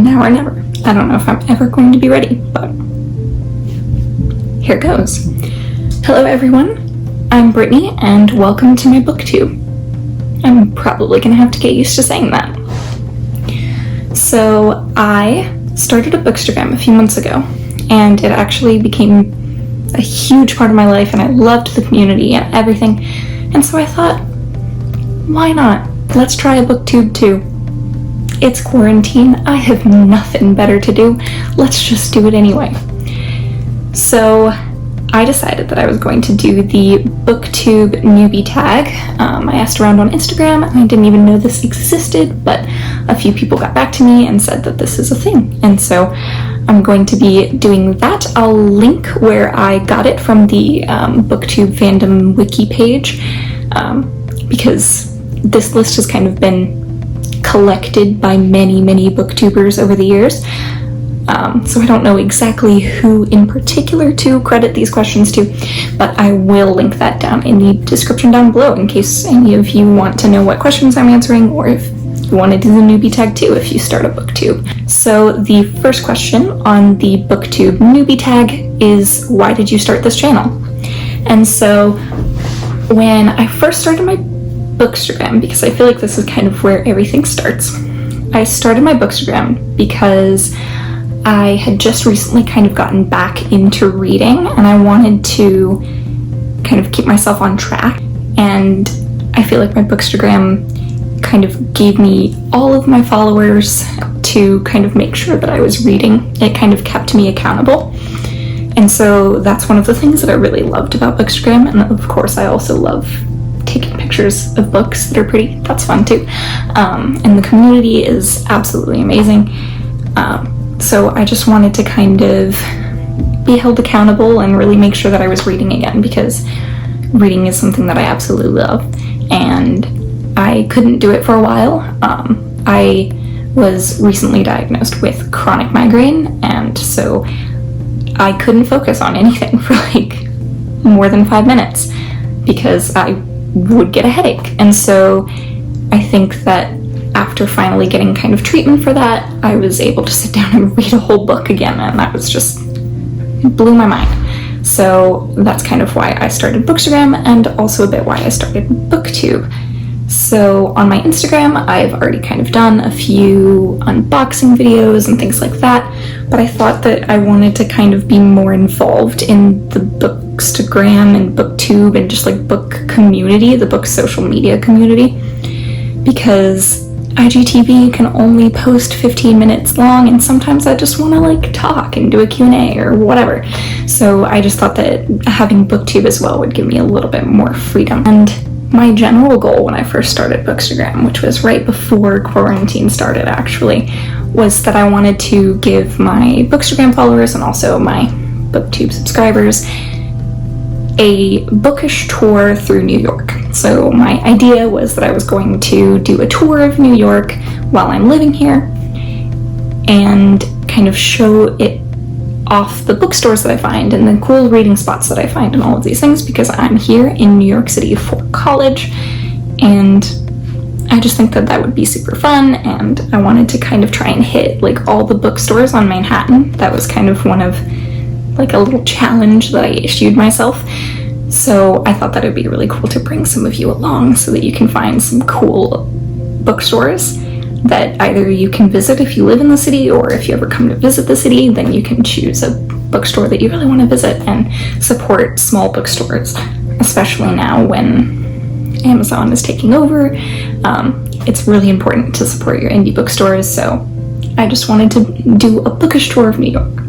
now or never. I don't know if I'm ever going to be ready, but here goes. Hello everyone, I'm Brittany and welcome to my booktube. I'm probably gonna have to get used to saying that. So I started a Bookstagram a few months ago, and it actually became a huge part of my life, and I loved the community and everything, and so I thought, why not? Let's try a booktube too. It's quarantine, I have nothing better to do, let's just do it anyway. So I decided that I was going to do the Booktube Newbie tag. I asked around on Instagram, and I didn't even know this existed, but a few people got back to me and said that this is a thing, and so I'm going to be doing that. I'll link where I got it from the Booktube fandom wiki page, because this list has kind of been collected by many booktubers over the years. So I don't know exactly who in particular to credit these questions to, but I will link that down in the description down below in case any of you want to know what questions I'm answering, or if you want to do the newbie tag too if you start a booktube. So the first question on the Booktube newbie tag is, why did you start this channel? And so when I first started my Bookstagram, because I feel like this is kind of where everything starts, I started my Bookstagram because I had just recently kind of gotten back into reading, and I wanted to kind of keep myself on track, and I feel like my Bookstagram kind of gave me all of my followers to kind of make sure that I was reading. It kind of kept me accountable, and so that's one of the things that I really loved about Bookstagram. And of course I also love taking pictures of books that are pretty. That's fun too, and the community is absolutely amazing. So I just wanted to kind of be held accountable and really make sure that I was reading again, because reading is something that I absolutely love, and I couldn't do it for a while. I was recently diagnosed with chronic migraine, and so I couldn't focus on anything for like more than 5 minutes because I would get a headache. And so I think that after finally getting kind of treatment for that, I was able to sit down and read a whole book again, and that was just, it blew my mind. So that's kind of why I started Bookstagram, and also a bit why I started Booktube. So on my Instagram, I've already kind of done a few unboxing videos and things like that, but I thought that I wanted to kind of be more involved in the Bookstagram and Booktube and just like book community, the book social media community, because IGTV can only post 15 minutes long, and sometimes I just want to like talk and do a Q&A or whatever. So I just thought that having Booktube as well would give me a little bit more freedom. And my general goal when I first started Bookstagram, which was right before quarantine started actually, was that I wanted to give my Bookstagram followers and also my Booktube subscribers a bookish tour through New York. So my idea was that I was going to do a tour of New York while I'm living here and kind of show it off the bookstores that I find and the cool reading spots that I find and all of these things, because I'm here in New York City for college, and I just think that that would be super fun, and I wanted to kind of try and hit like all the bookstores on Manhattan. That was kind of one of like a little challenge that I issued myself. So I thought that it'd be really cool to bring some of you along so that you can find some cool bookstores that either you can visit if you live in the city, or if you ever come to visit the city, then you can choose a bookstore that you really want to visit and support small bookstores, especially now when Amazon is taking over. It's really important to support your indie bookstores, so I just wanted to do a bookish tour of New York.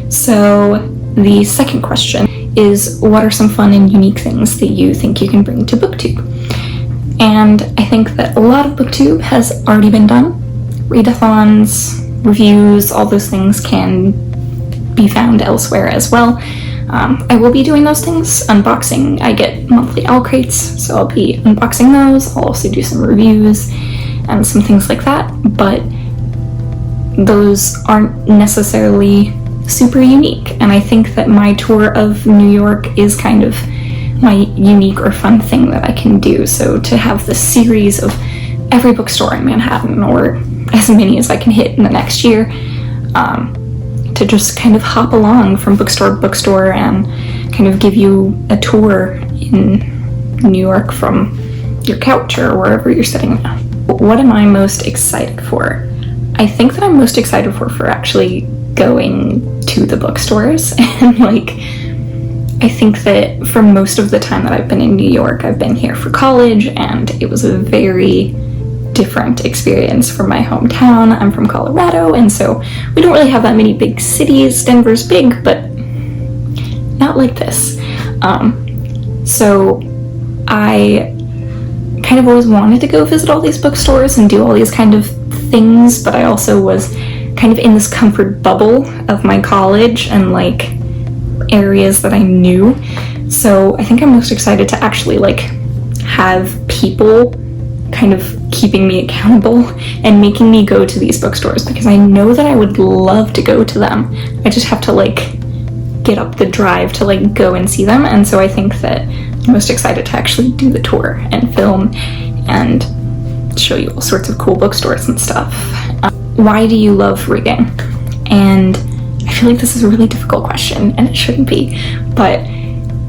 So the second question is, what are some fun and unique things that you think you can bring to Booktube? And I think that a lot of Booktube has already been done. Readathons, reviews, all those things can be found elsewhere as well. I will be doing those things. Unboxing, I get monthly owl crates, so I'll be unboxing those. I'll also do some reviews and some things like that, but those aren't necessarily super unique, and I think that my tour of New York is kind of my unique or fun thing that I can do. So to have this series of every bookstore in Manhattan, or as many as I can hit in the next year, to just kind of hop along from bookstore to bookstore and kind of give you a tour in New York from your couch or wherever you're sitting now. What am I most excited for? I think that I'm most excited for actually going to the bookstores. And like, I think that for most of the time that I've been in New York, I've been here for college, and it was a very different experience from my hometown. I'm from Colorado, and so we don't really have that many big cities. Denver's big, but not like this. So I kind of always wanted to go visit all these bookstores and do all these kind of things, but I also was kind of in this comfort bubble of my college and like areas that I knew. So I think I'm most excited to actually like have people kind of keeping me accountable and making me go to these bookstores, because I know that I would love to go to them. I just have to like get up the drive to like go and see them. And so I think that I'm most excited to actually do the tour and film and show you all sorts of cool bookstores and stuff. Why do you love reading? And I feel like this is a really difficult question, and it shouldn't be, but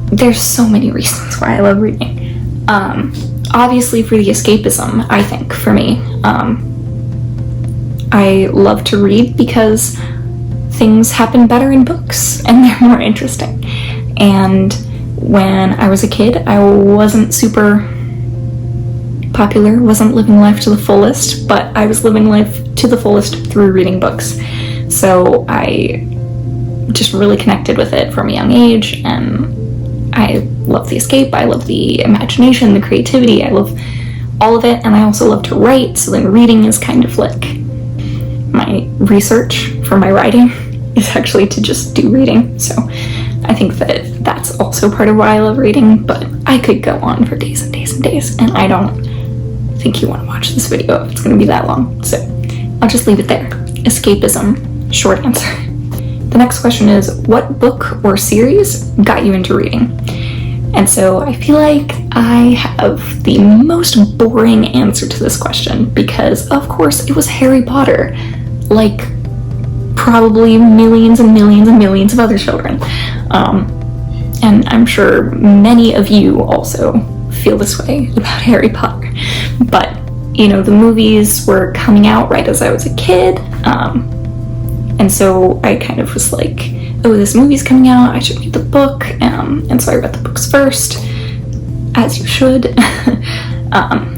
there's so many reasons why I love reading. Obviously for the escapism, I think, for me. I love to read because things happen better in books and they're more interesting. And when I was a kid, I wasn't super popular, wasn't living life to the fullest, but I was living life to the fullest through reading books. So I just really connected with it from a young age, and I love the escape, I love the imagination, the creativity, I love all of it, and I also love to write, so then reading is kind of like my research for my writing is actually to just do reading. So I think that that's also part of why I love reading, but I could go on for days and days and days, and I don't think you want to watch this video if it's going to be that long, so I'll just leave it there. Escapism, short answer. The next question is, what book or series got you into reading? And so I feel like I have the most boring answer to this question, because of course it was Harry Potter, like probably millions and millions and millions of other children. And I'm sure many of you also feel this way about Harry Potter. But, you know, the movies were coming out right as I was a kid, and so I kind of was like, oh, this movie's coming out, I should read the book, and so I read the books first, as you should.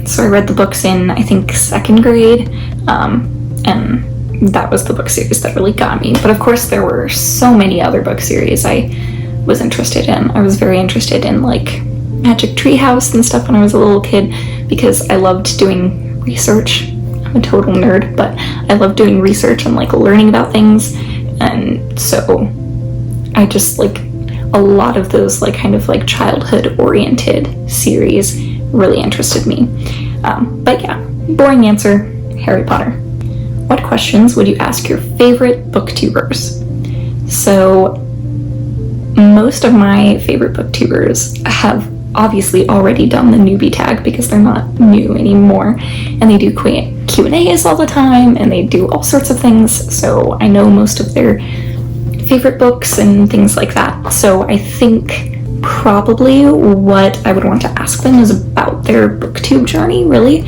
So I read the books in, I think, 2nd grade, and that was the book series that really got me. But of course there were so many other book series I was interested in. I was very interested in like Magic Treehouse and stuff when I was a little kid, because I loved doing research. I'm a total nerd, but I love doing research and like learning about things, and so I just like a lot of those like kind of like childhood oriented series really interested me. But yeah, boring answer, Harry Potter. What questions would you ask your favorite booktubers? So most of my favorite booktubers have obviously already done the newbie tag, because they're not new anymore, and they do Q&As all the time, and they do all sorts of things, so I know most of their favorite books and things like that. So I think probably what I would want to ask them is about their booktube journey, really,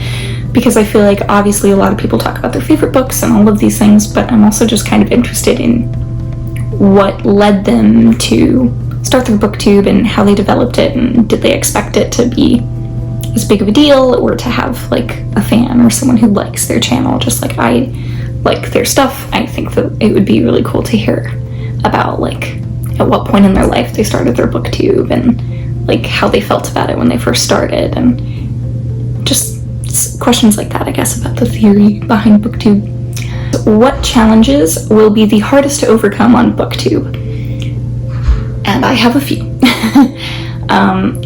because I feel like obviously a lot of people talk about their favorite books and all of these things, but I'm also just kind of interested in what led them to start their booktube and how they developed it, and did they expect it to be as big of a deal, or to have like a fan or someone who likes their channel just like I like their stuff. I think that it would be really cool to hear about like at what point in their life they started their booktube, and like how they felt about it when they first started, and just questions like that, I guess, about the theory behind booktube. What challenges will be the hardest to overcome on booktube? And I have a few.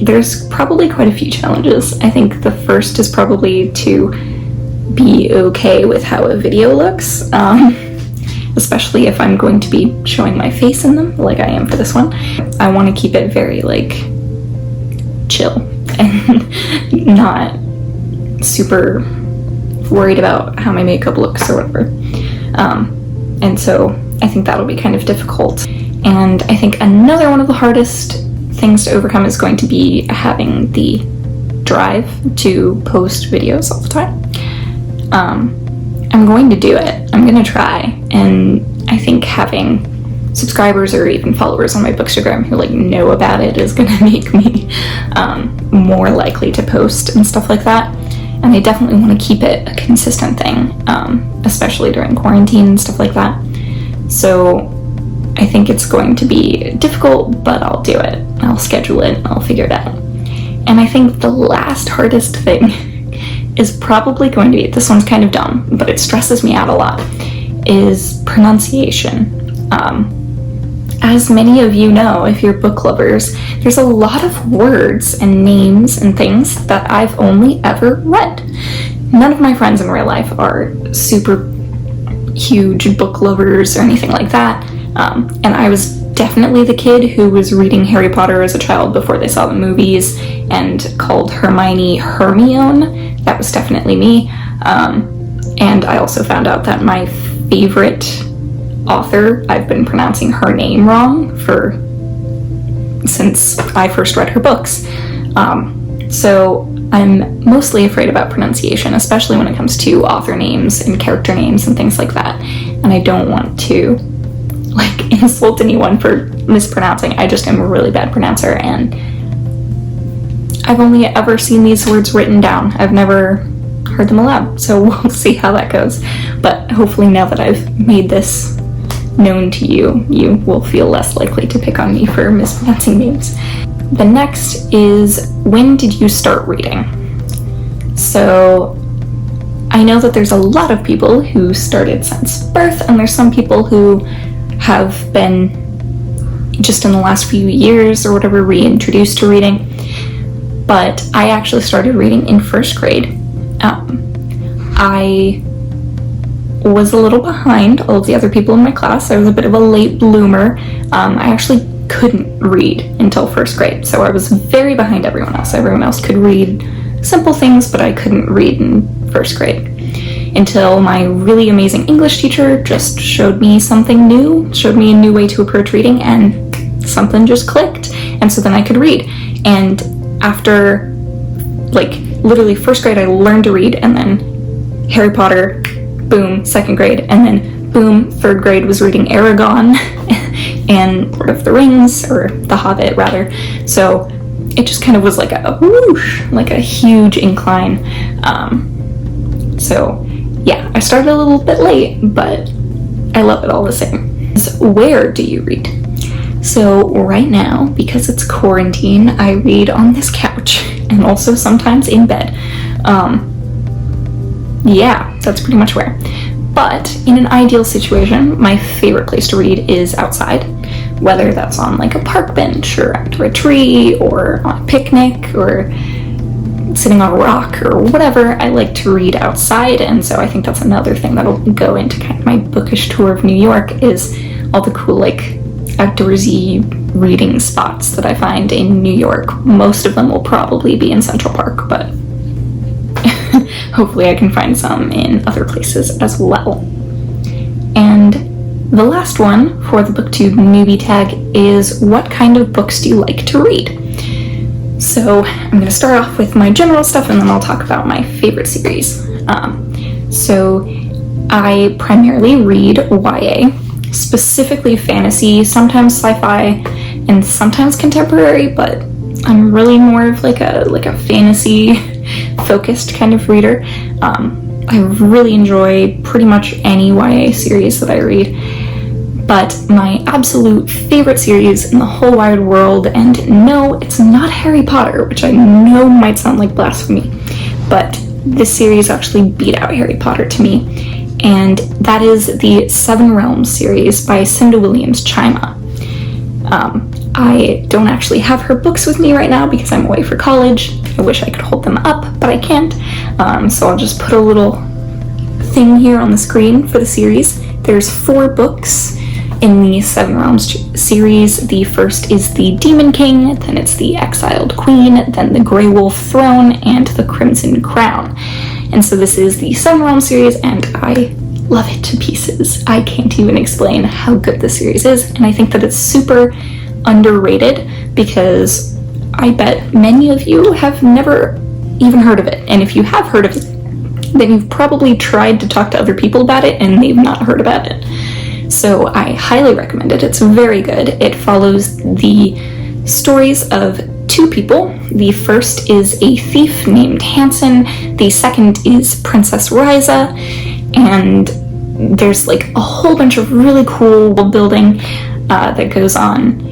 There's probably quite a few challenges. I think the first is probably to be okay with how a video looks, especially if I'm going to be showing my face in them, like I am for this one. I want to keep it very, like, chill and not super worried about how my makeup looks or whatever. And so I think that'll be kind of difficult. And I think another one of the hardest things to overcome is going to be having the drive to post videos all the time. I'm going to do it. I'm going to try. And I think having subscribers or even followers on my Bookstagram who like know about it is going to make me more likely to post and stuff like that. And I definitely want to keep it a consistent thing, especially during quarantine and stuff like that. So I think it's going to be difficult, but I'll do it. I'll schedule it, I'll figure it out. And I think the last hardest thing is probably going to be, this one's kind of dumb, but it stresses me out a lot, is pronunciation. As many of you know, if you're book lovers, there's a lot of words and names and things that I've only ever read. None of my friends in real life are super huge book lovers or anything like that. And I was definitely the kid who was reading Harry Potter as a child before they saw the movies and called Hermione Hermione. That was definitely me. And I also found out that my favorite author, I've been pronouncing her name wrong since I first read her books. So I'm mostly afraid about pronunciation, especially when it comes to author names and character names and things like that. And I don't want to like insult anyone for mispronouncing. I just am a really bad pronouncer, and I've only ever seen these words written down. I've never heard them aloud, so we'll see how that goes. But hopefully now that I've made this known to you, you will feel less likely to pick on me for mispronouncing names. The next is, when did you start reading? So I know that there's a lot of people who started since birth, and there's some people who have been just in the last few years or whatever reintroduced to reading. But I actually started reading in first grade. I was a little behind all of the other people in my class. I was a bit of a late bloomer. I actually couldn't read until first grade, so I was very behind everyone else. Everyone else could read simple things, but I couldn't read in first grade. Until my really amazing English teacher just showed me something new, showed me a new way to approach reading, and something just clicked. And so then I could read. And after, like, literally first grade, I learned to read, and then Harry Potter, boom, second grade, and then boom, third grade was reading Aragon and Lord of the Rings, or The Hobbit, rather. So it just kind of was like a whoosh, like a huge incline. So yeah, I started a little bit late, but I love it all the same. So where do you read? So right now, because it's quarantine, I read on this couch and also sometimes in bed. Yeah, that's pretty much where. But in an ideal situation, my favorite place to read is outside, whether that's on like a park bench or under a tree or on a picnic or sitting on a rock or whatever. I like to read outside, and so I think that's another thing that'll go into kind of my bookish tour of New York, is all the cool like outdoorsy reading spots that I find in New York. Most of them will probably be in Central Park, but hopefully I can find some in other places as well. And the last one for the Booktube Newbie tag is, what kind of books do you like to read? So I'm going to start off with my general stuff, and then I'll talk about my favorite series. So I primarily read YA, specifically fantasy, sometimes sci-fi, and sometimes contemporary, but I'm really more of like a fantasy focused kind of reader. I really enjoy pretty much any YA series that I read, but my absolute favorite series in the whole wide world, and no, it's not Harry Potter, which I know might sound like blasphemy, but this series actually beat out Harry Potter to me, and that is the Seven Realms series by Cinda Williams-Chima. I don't actually have her books with me right now because I'm away for college. I wish I could hold them up, but I can't. So I'll just put a little thing here on the screen for the series. There's 4 books in the Seven Realms series. The first is the Demon King, then it's the Exiled Queen, then the Grey Wolf Throne, and the Crimson Crown. And so this is the Seven Realms series, and I love it to pieces. I can't even explain how good this series is, and I think that it's super underrated because I bet many of you have never even heard of it. And if you have heard of it, then you've probably tried to talk to other people about it and they've not heard about it. So I highly recommend it. It's very good. It follows the stories of two people. The first is a thief named Hansen. The second is Princess Ryza. And there's like a whole bunch of really cool world building that goes on.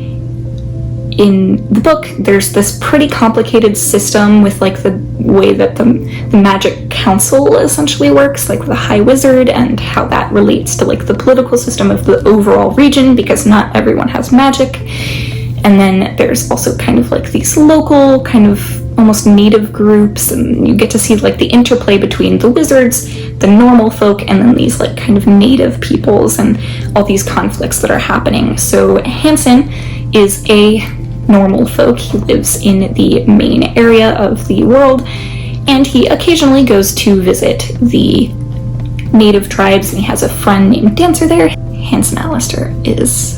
In the book, there's this pretty complicated system with like the way that the magic council essentially works, like the High Wizard, and how that relates to like the political system of the overall region, because not everyone has magic. And then there's also kind of like these local kind of almost native groups, and you get to see like the interplay between the wizards, the normal folk, and then these like kind of native peoples and all these conflicts that are happening. So Hansen is a normal folk. He lives in the main area of the world, and he occasionally goes to visit the native tribes, and he has a friend named Dancer there. Hansen Alistair is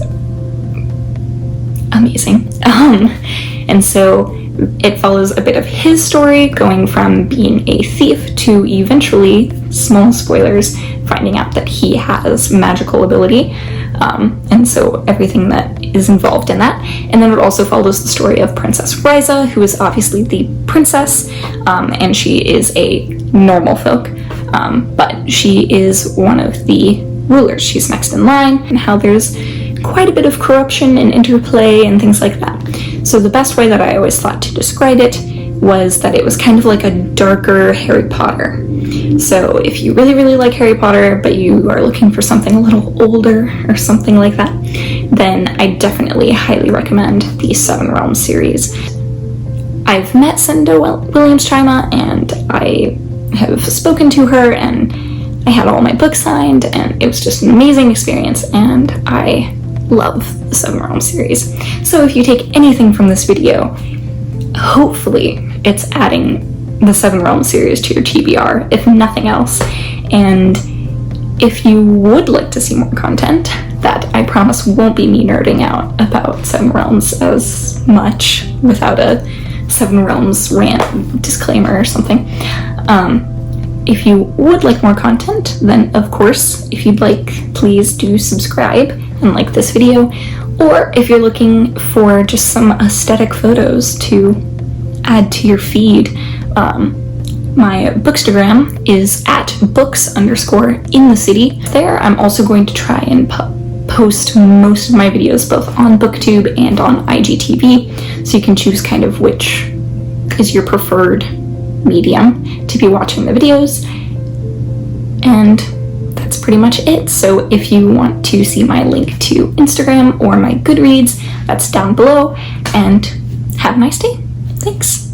amazing. And so it follows a bit of his story, going from being a thief to eventually, small spoilers, finding out that he has magical ability. And so everything that is involved in that. And then it also follows the story of Princess Ryza, who is obviously the princess, and she is a normal folk, but she is one of the rulers. She's next in line, and how there's quite a bit of corruption and interplay and things like that. So the best way that I always thought to describe it was that it was kind of like a darker Harry Potter. So if you really, really like Harry Potter, but you are looking for something a little older or something like that, then I definitely highly recommend the Seven Realms series. I've met Cinda Williams-Chima, and I have spoken to her, and I had all my books signed, and it was just an amazing experience, and I love the Seven Realms series. So if you take anything from this video, hopefully it's adding the Seven Realms series to your TBR, if nothing else. And if you would like to see more content, that I promise won't be me nerding out about Seven Realms as much without a Seven Realms rant disclaimer or something. If you would like more content, then of course, if you'd like, please do subscribe and like this video. Or if you're looking for just some aesthetic photos to add to your feed, my Bookstagram is at books_in-the-city. There, I'm also going to try and post most of my videos both on Booktube and on IGTV, so you can choose kind of which is your preferred medium to be watching the videos. And that's pretty much it. So if you want to see my link to Instagram or my Goodreads, that's down below. And have a nice day. Thanks.